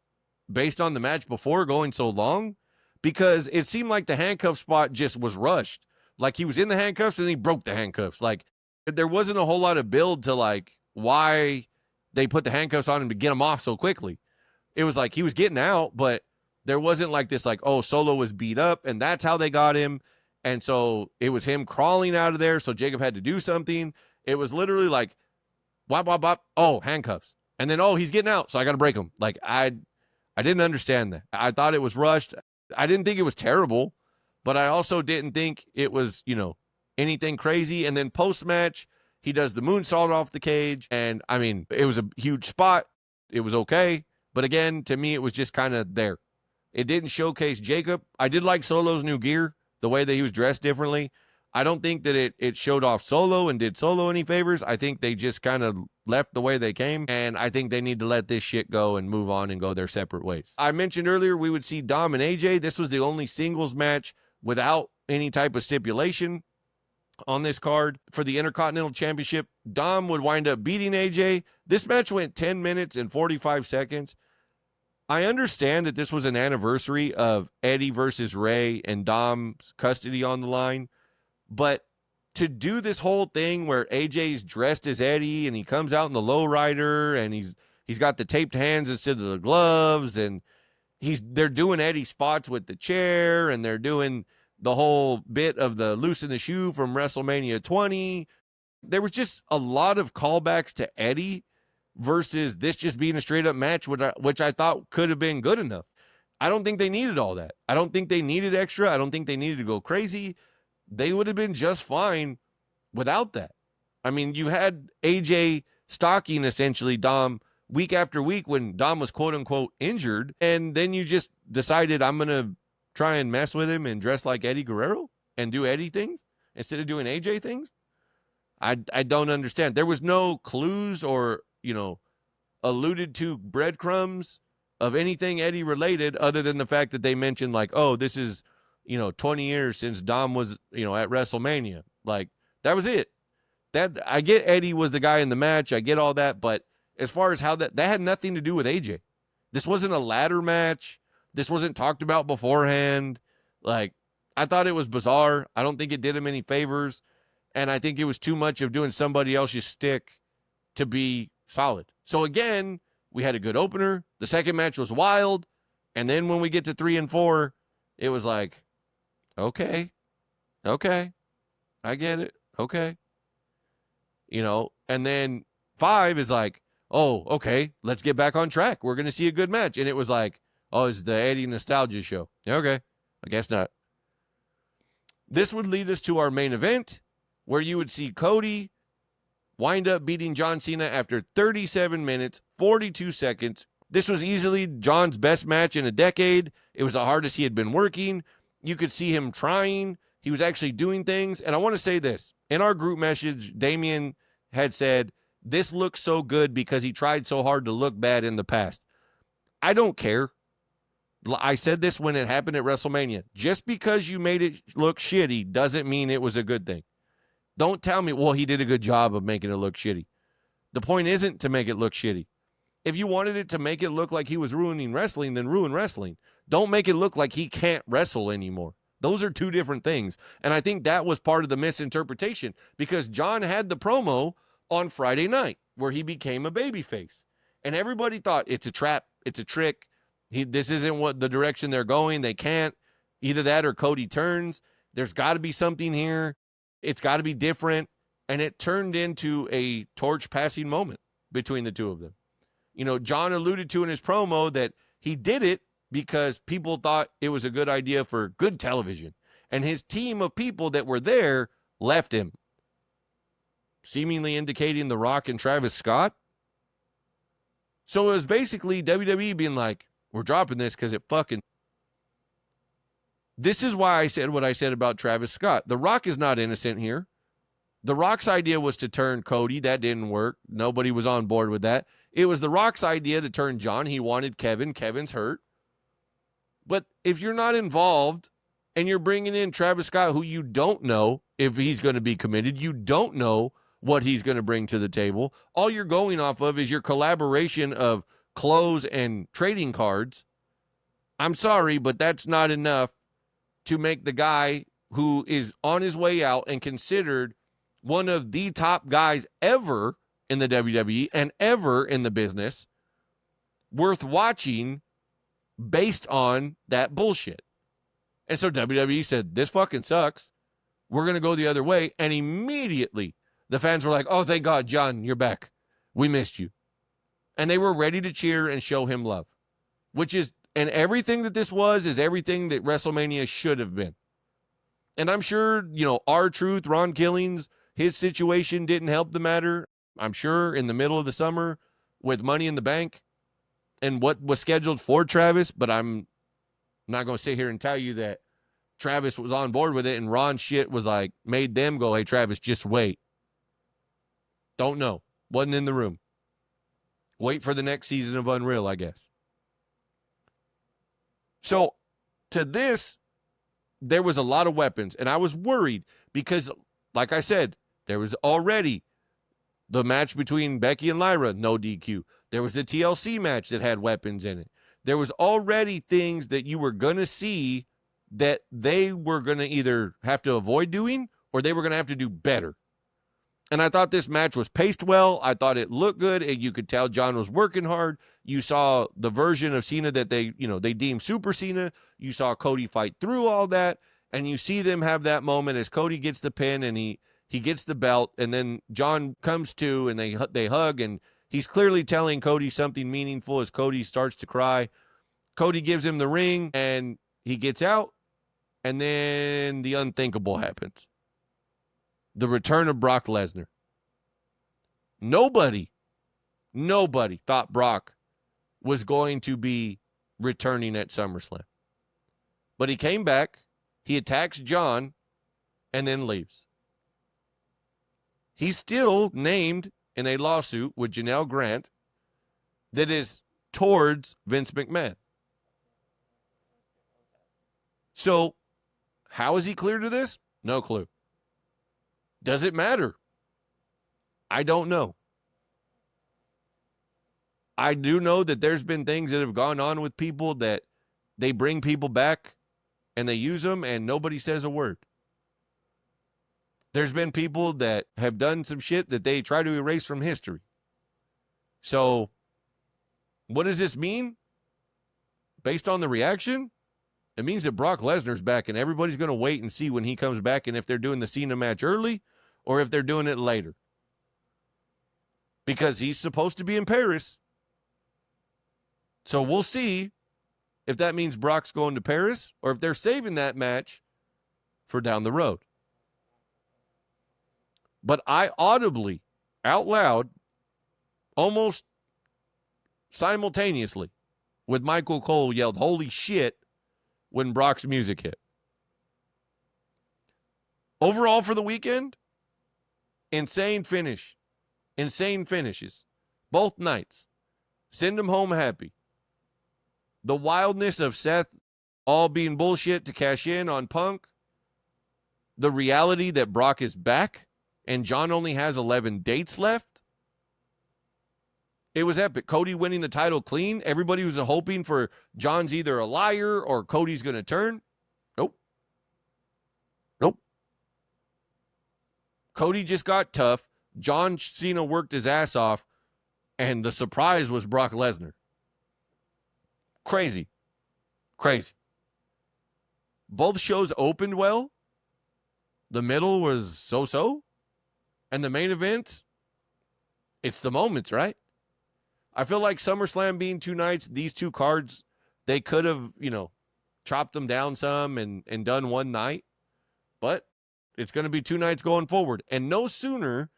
S1: based on the match before going so long because it seemed like the handcuff spot just was rushed. Like he was in the handcuffs and he broke the handcuffs. Like there wasn't a whole lot of build to like why they put the handcuffs on him to get him off so quickly. It was like he was getting out, but there wasn't like this like, oh, Solo was beat up and that's how they got him. And so it was him crawling out of there. So Jacob had to do something. It was literally like, wop, wop, wop. Oh, handcuffs. And then, oh, he's getting out. So I got to break him. Like I didn't understand that. I thought it was rushed. I didn't think it was terrible, but I also didn't think it was, anything crazy. And then post-match, he does the moonsault off the cage. And I mean, it was a huge spot. It was okay. But again, to me, it was just kind of there. It didn't showcase Jacob. I did like Solo's new gear, the way that he was dressed differently. I don't think that it showed off Solo and did Solo any favors. I think they just kind of left the way they came, and I think they need to let this shit go and move on and go their separate ways. I mentioned earlier we would see Dom and AJ. This was the only singles match without any type of stipulation on this card for the Intercontinental Championship. Dom would wind up beating AJ. This match went 10 minutes and 45 seconds. I understand that this was an anniversary of Eddie versus Ray and Dom's custody on the line, but to do this whole thing where AJ's dressed as Eddie and he comes out in the lowrider and he's got the taped hands instead of the gloves and they're doing Eddie spots with the chair and they're doing the whole bit of the loosen the shoe from WrestleMania 20. There was just a lot of callbacks to Eddie versus this just being a straight up match, which I thought could have been good enough. I don't think they needed all that. I don't think they needed extra. I don't think they needed to go crazy. They would have been just fine without that. I mean, you had AJ stalking essentially Dom week after week when Dom was quote unquote injured. And then you just decided I'm going to try and mess with him and dress like Eddie Guerrero and do Eddie things instead of doing AJ things. I don't understand. There was no clues or, alluded to breadcrumbs of anything Eddie related other than the fact that they mentioned like, oh, this is, 20 years since Dom was, at WrestleMania. Like that was it. That I get Eddie was the guy in the match. I get all that. But as far as how that had nothing to do with AJ. This wasn't a ladder match. This wasn't talked about beforehand. Like I thought it was bizarre. I don't think it did him any favors. And I think it was too much of doing somebody else's stick to be solid. So again, we had a good opener. The second match was wild. And then when we get to 3 and 4, it was like, okay, I get it. Okay. And then 5 is like, oh, okay, let's get back on track. We're going to see a good match. And it was like, oh, it's the Eddie Nostalgia show. Okay, I guess not. This would lead us to our main event where you would see Cody wind up beating John Cena after 37 minutes, 42 seconds. This was easily John's best match in a decade. It was the hardest he had been working. You could see him trying. He was actually doing things. And I want to say this. In our group message, Damian had said, this looks so good because he tried so hard to look bad in the past. I don't care. I said this when it happened at WrestleMania. Just because you made it look shitty doesn't mean it was a good thing. Don't tell me, well, he did a good job of making it look shitty. The point isn't to make it look shitty. If you wanted it to make it look like he was ruining wrestling, then ruin wrestling. Don't make it look like he can't wrestle anymore. Those are two different things. And I think that was part of the misinterpretation because John had the promo on Friday night where he became a babyface. And everybody thought it's a trap, it's a trick. This isn't what the direction they're going. They can't. Either that or Cody turns. There's got to be something here. It's got to be different. And it turned into a torch passing moment between the two of them. You know, John alluded to in his promo that he did it because people thought it was a good idea for good television. And his team of people that were there left him, seemingly indicating The Rock and Travis Scott. So it was basically WWE being like, we're dropping this because it fucking... This is why I said what I said about Travis Scott. The Rock is not innocent here. The Rock's idea was to turn Cody. That didn't work. Nobody was on board with that. It was The Rock's idea to turn John. He wanted Kevin. Kevin's hurt. But if you're not involved and you're bringing in Travis Scott, who you don't know if he's going to be committed, you don't know what he's going to bring to the table. All you're going off of is your collaboration of clothes and trading cards. I'm sorry, but that's not enough to make the guy who is on his way out and considered one of the top guys ever in the WWE and ever in the business worth watching based on that bullshit. And so WWE said, this fucking sucks. We're going to go the other way. And immediately the fans were like, oh, thank God, John, you're back. We missed you. And they were ready to cheer and show him love, which is, and everything that this was is everything that WrestleMania should have been. And I'm sure, you know, R-Truth, Ron Killings, his situation didn't help the matter. I'm sure in the middle of the summer with Money in the Bank and what was scheduled for Travis, but I'm not going to sit here and tell you that Travis was on board with it and Ron shit was like, made them go, hey, Travis, just wait. Don't know. Wasn't in the room. Wait for the next season of Unreal, I guess. So to this, there was a lot of weapons, and I was worried because, like I said, there was already the match between Becky and Lyra, no DQ. There was the TLC match that had weapons in it. There was already things that you were going to see that they were going to either have to avoid doing or they were going to have to do better. And I thought this match was paced well. I thought it looked good, and you could tell John was working hard. You saw the version of Cena that they deemed Super Cena. You saw Cody fight through all that, and you see them have that moment as Cody gets the pin and he gets the belt, and then John comes to and they hug, and he's clearly telling Cody something meaningful as Cody starts to cry. Cody gives him the ring, and he gets out, and then the unthinkable happens. The return of Brock Lesnar. Nobody thought Brock was going to be returning at SummerSlam. But he came back, he attacks John, and then leaves. He's still named in a lawsuit with Janelle Grant that is towards Vince McMahon. So, how is he clear to this? No clue. Does it matter? I don't know. I do know that there's been things that have gone on with people that they bring people back and they use them and nobody says a word. There's been people that have done some shit that they try to erase from history. So, what does this mean? Based on the reaction, it means that Brock Lesnar's back and everybody's going to wait and see when he comes back and if they're doing the Cena match early or if they're doing it later. Because he's supposed to be in Paris. So we'll see if that means Brock's going to Paris or if they're saving that match for down the road. But I audibly, out loud, almost simultaneously with Michael Cole yelled, "Holy shit," when Brock's music hit. Overall for the weekend, insane finish. Insane finishes. Both nights. Send them home happy. The wildness of Seth all being bullshit to cash in on Punk. The reality that Brock is back and John only has 11 dates left. It was epic. Cody winning the title clean. Everybody was hoping for John's either a liar or Cody's going to turn. Nope. Cody just got tough. John Cena worked his ass off, and the surprise was Brock Lesnar. Crazy. Crazy. Both shows opened well. The middle was so-so. And the main event, it's the moments, right? I feel like SummerSlam being 2 nights, these 2 cards, they could have, chopped them down some and done one night. But it's going to be 2 nights going forward. And no sooner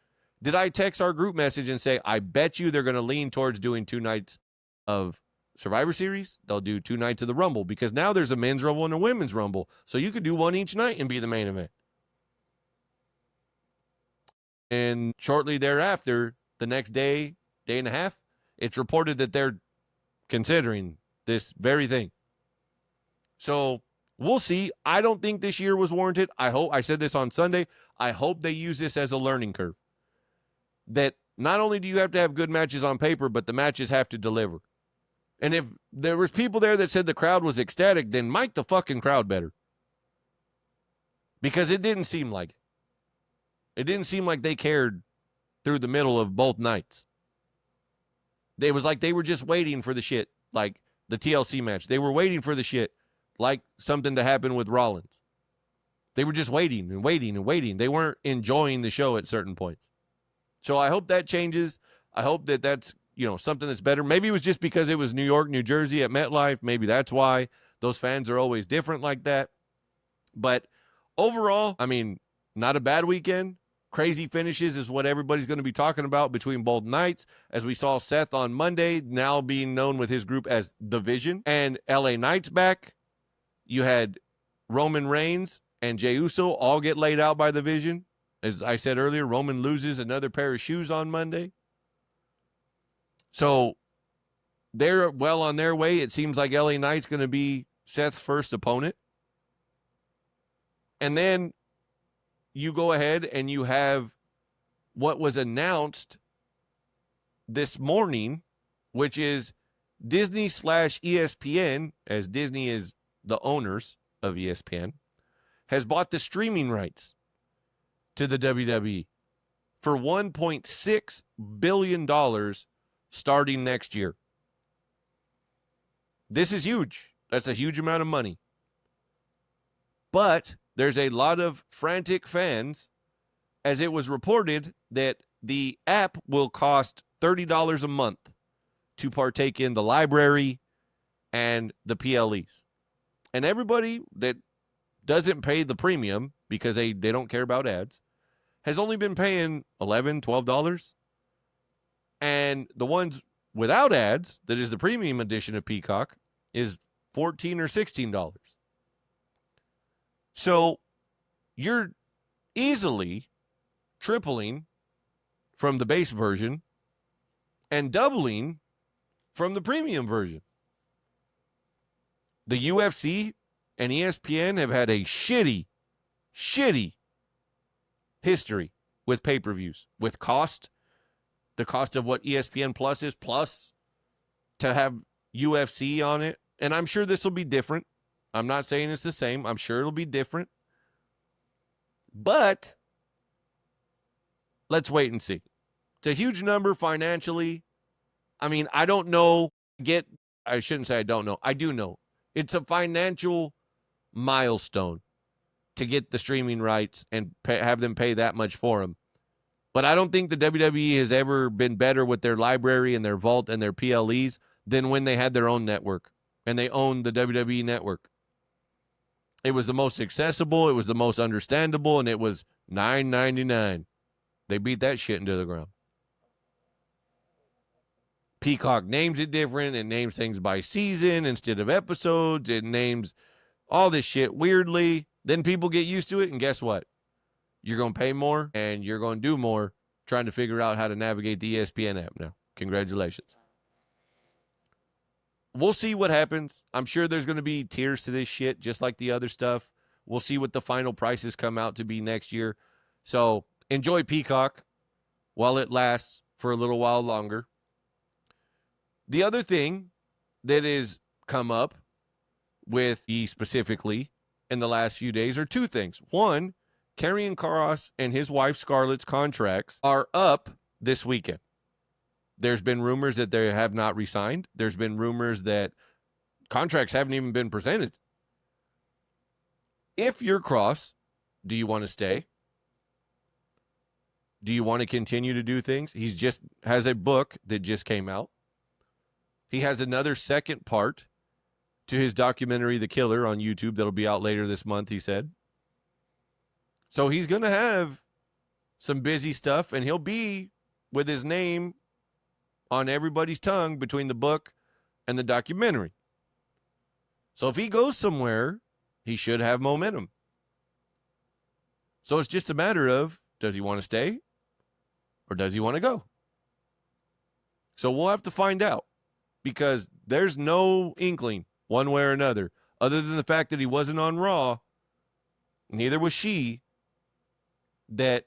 S1: did I text our group message and say, I bet you they're going to lean towards doing 2 nights of Survivor Series. They'll do 2 nights of the Rumble because now there's a men's Rumble and a women's Rumble. So you could do one each night and be the main event. And shortly thereafter, the next day and a half, it's reported that they're considering this very thing. So we'll see. I don't think this year was warranted. I said this on Sunday. I hope they use this as a learning curve. That not only do you have to have good matches on paper, but the matches have to deliver. And if there was people there that said the crowd was ecstatic, then mic the fucking crowd better. Because it didn't seem like it. It didn't seem like they cared through the middle of both nights. It was like they were just waiting for the shit, like the TLC match. They were waiting for the shit, like something to happen with Rollins. They were just waiting and waiting and waiting. They weren't enjoying the show at certain points. So I hope that changes. I hope that that's, something that's better. Maybe it was just because it was New York, New Jersey at MetLife. Maybe that's why those fans are always different like that. But overall, not a bad weekend. Crazy finishes is what everybody's going to be talking about between both nights. As we saw Seth on Monday, now being known with his group as The Vision. And LA Knight's back. You had Roman Reigns and Jey Uso all get laid out by The Vision. As I said earlier, Roman loses another pair of shoes on Monday. So they're well on their way. It seems like LA Knight's going to be Seth's first opponent. And then you go ahead and you have what was announced this morning, which is Disney/ESPN, as Disney is the owners of ESPN, has bought the streaming rights to the WWE for $1.6 billion starting next year. This is huge. That's a huge amount of money. But there's a lot of frantic fans, as it was reported that the app will cost $30 a month to partake in the library and the PLEs. And everybody that doesn't pay the premium because they don't care about ads has only been paying $11, $12. And the ones without ads, that is the premium edition of Peacock, is $14 or $16. So you're easily tripling from the base version and doubling from the premium version. The UFC and ESPN have had a shitty history with pay-per-views, with the cost of what ESPN Plus is, plus to have UFC on it. And I'm sure this will be different. I'm not saying it's the same. I'm sure it'll be different. But let's wait and see. It's a huge number financially. I don't know. I shouldn't say I don't know. I do know. It's a financial milestone to get the streaming rights and have them pay that much for them. But I don't think the WWE has ever been better with their library and their vault and their PLEs than when they had their own network and they owned the WWE network. It was the most accessible, it was the most understandable, and it was $9.99. They beat that shit into the ground. Peacock names it different. It names things by season instead of episodes. It names all this shit weirdly. Then people get used to it, and guess what? You're going to pay more, and you're going to do more trying to figure out how to navigate the ESPN app now. Congratulations. We'll see what happens. I'm sure there's going to be tiers to this shit, just like the other stuff. We'll see what the final prices come out to be next year. So enjoy Peacock while it lasts for a little while longer. The other thing that has come up with E specifically in the last few days are two things. One, Karrion Kross and his wife Scarlett's contracts are up this weekend. There's been rumors that they have not resigned. There's been rumors that Contracts haven't even been presented. If you're Kross, do you want to stay? Do you want to continue to do things? He's just has a book that just came out. He has another second part to his documentary, The Killer, on YouTube that'll be out later this month, he said. So he's going to have some busy stuff, and he'll be with his name on everybody's tongue between the book and the documentary. So if he goes somewhere, he should have momentum. So it's just a matter of, does he want to stay or does he want to go? So we'll have to find out, because there's no inkling one way or another, other than the fact that he wasn't on Raw, neither was she, that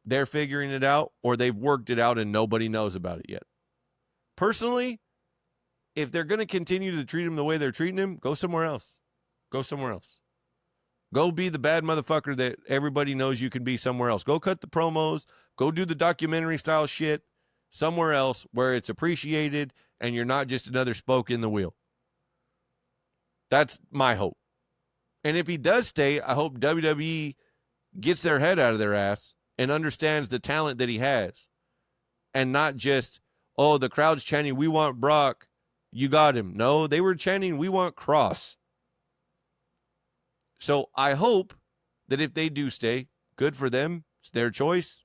S1: they're figuring it out or they've worked it out and nobody knows about it yet. Personally, if they're going to continue to treat him the way they're treating him, go somewhere else. Go somewhere else. Go be the bad motherfucker that everybody knows you can be somewhere else. Go cut the promos. Go do the documentary style shit somewhere else where it's appreciated and you're not just another spoke in the wheel. That's my hope. And if he does stay, I hope WWE gets their head out of their ass and understands the talent that he has. And not just, oh, the crowd's chanting, we want Brock, you got him. No, they were chanting, we want Kross. So I hope that if they do stay, good for them. It's their choice,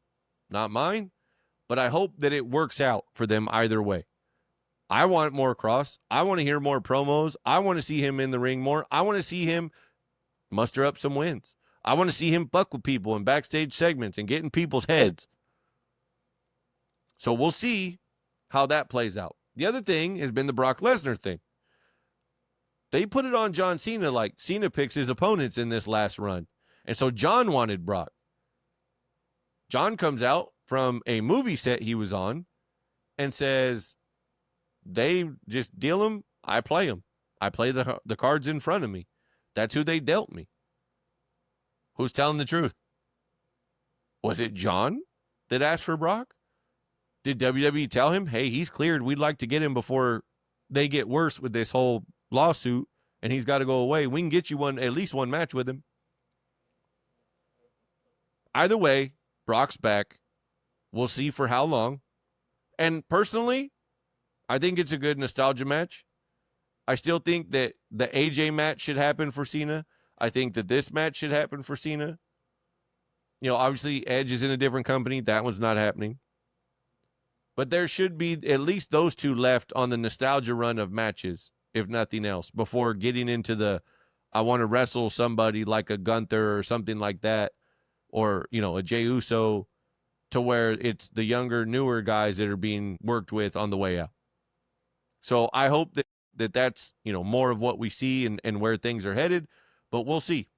S1: not mine. But I hope that it works out for them either way. I want more Kross. I want to hear more promos. I want to see him in the ring more. I want to see him muster up some wins. I want to see him fuck with people in backstage segments and get in people's heads. So we'll see how that plays out. The other thing has been the Brock Lesnar thing. They put it on John Cena like Cena picks his opponents in this last run. And so John wanted Brock. John comes out from a movie set he was on and says, they just deal him, I play him. I play the cards in front of me. That's who they dealt me. Who's telling the truth? Was it John that asked for Brock? Did WWE tell him, hey, he's cleared, we'd like to get him before they get worse with this whole lawsuit and he's got to go away? We can get you at least one match with him. Either way, Brock's back. We'll see for how long. And personally, I think it's a good nostalgia match. I still think that the AJ match should happen for Cena. I think that this match should happen for Cena. You know, obviously Edge is in a different company. That one's not happening. But there should be at least those two left on the nostalgia run of matches, if nothing else, before getting into the, I want to wrestle somebody like a Gunther or something like that, or, you know, a Jey Uso, to where it's the younger, newer guys that are being worked with on the way out. So I hope that's, you know, more of what we see and where things are headed, but we'll see.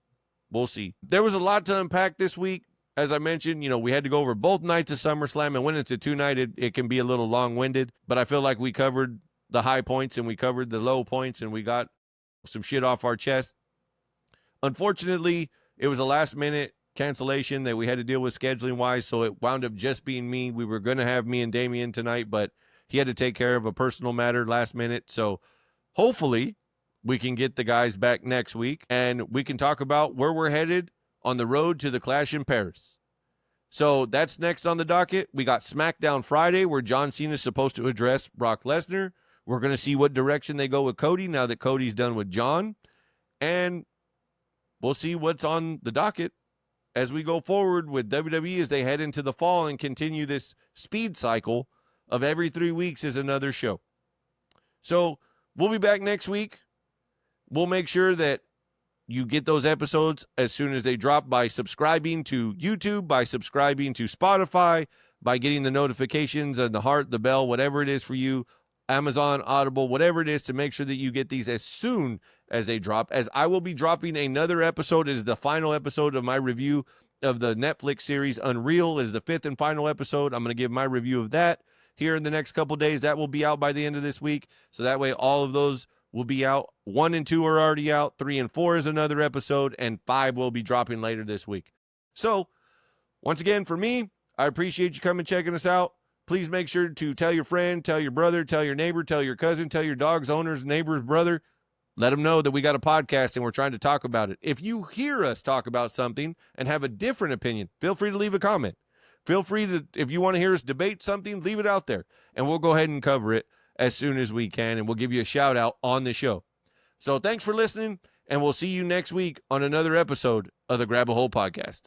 S1: We'll see. There was a lot to unpack this week. As I mentioned, you know, we had to go over both nights of SummerSlam, and when it's a two-night, it can be a little long-winded, but I feel like we covered the high points and we covered the low points and we got some shit off our chest. Unfortunately, it was a last-minute cancellation that we had to deal with scheduling-wise, so it wound up just being me. We were going to have me and Damian tonight, but he had to take care of a personal matter last minute, so hopefully we can get the guys back next week and we can talk about where we're headed on the road to the Clash in Paris. So that's next on the docket. We got SmackDown Friday, where John Cena is supposed to address Brock Lesnar. We're going to see what direction they go with Cody now that Cody's done with John. And we'll see what's on the docket as we go forward with WWE as they head into the fall and continue this speed cycle of every 3 weeks is another show. So we'll be back next week. We'll make sure that you get those episodes as soon as they drop by subscribing to YouTube, by subscribing to Spotify, by getting the notifications and the heart, the bell, whatever it is for you, Amazon, Audible, whatever it is, to make sure that you get these as soon as they drop, as I will be dropping another episode. It is the final episode of my review of the Netflix series Unreal. It is the 5th and final episode. I'm going to give my review of that here in the next couple days. That will be out by the end of this week, so that way all of those will be out. 1 and 2 are already out. 3 and 4 is another episode, and 5 will be dropping later this week. So, once again, for me, I appreciate you coming checking us out. Please make sure to tell your friend, tell your brother, tell your neighbor, tell your cousin, tell your dog's owner's neighbor's brother. Let them know that we got a podcast and we're trying to talk about it. If you hear us talk about something and have a different opinion, feel free to leave a comment. Feel free to, if you want to hear us debate something, leave it out there, and we'll go ahead and cover it as soon as we can, and we'll give you a shout out on the show. So thanks for listening, and we'll see you next week on another episode of the Grab a Hole Podcast.